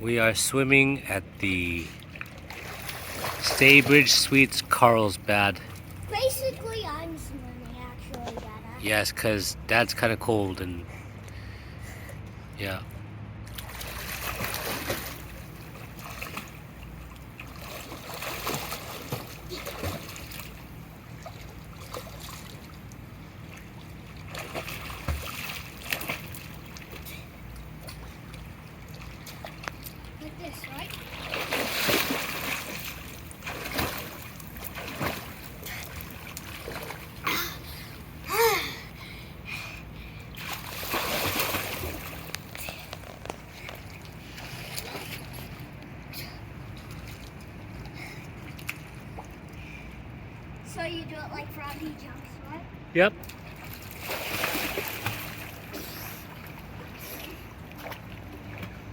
We are swimming at the Staybridge Suites Carlsbad. Basically, I'm swimming, actually, Dada. Yes, because Dad's kind of cold and yeah. Like this, right? So you do it like froggy jumps, right? Yep.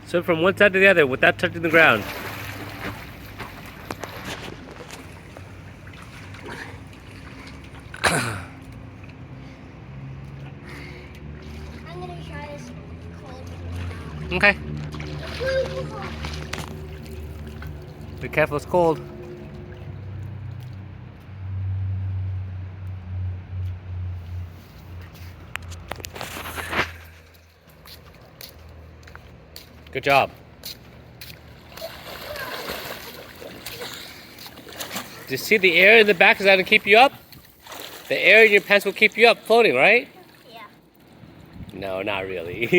So from one side to the other without touching the ground. I'm gonna try this cold. Okay. Be careful, it's cold. Good job. Do you see the air in the back? Is that to keep you up? The air in your pants will keep you up floating, right? Yeah. No, not really.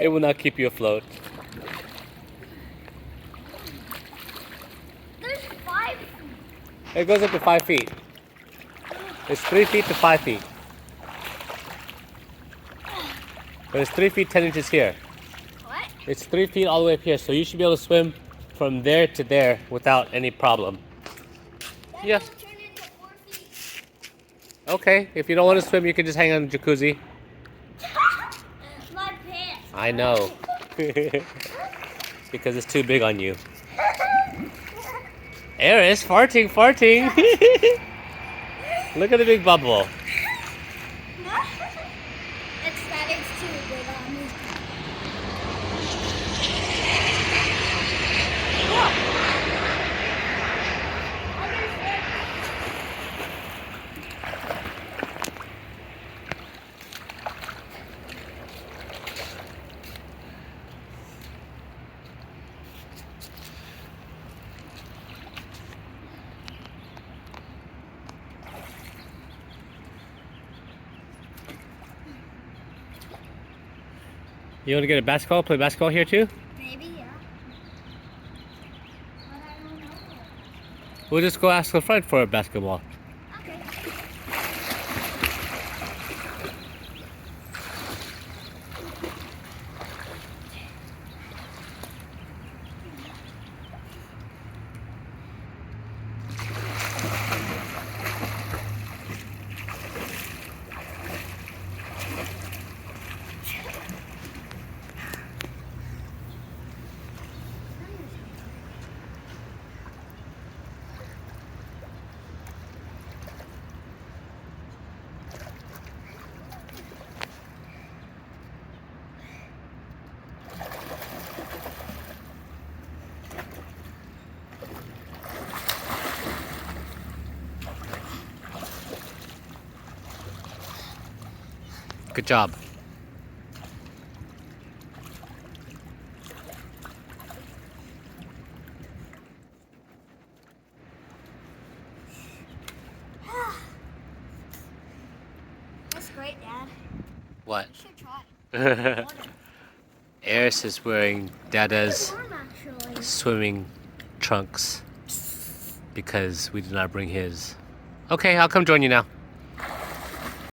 It will not keep you afloat. There's 5 feet. It goes up to 5 feet. It's 3 feet to 5 feet. But it's 3 feet 10 inches here. What? It's 3 feet all the way up here, so you should be able to swim from there to there without any problem. That Yes. will turn into 4 feet. Okay, if you don't want to swim, you can just hang on the jacuzzi. My pants. I know. Because it's too big on you. Eris, farting. Look at the big bubble. It's that it's too big on me. You want to get a basketball? Play basketball here too? Maybe, yeah. But I don't know. We'll just go ask the front for a basketball. Okay. Good job. That's great, Dad. What? You should try. Eris is wearing Dada's Warm, actually. swimming trunks because we did not bring his. Okay, I'll come join you now.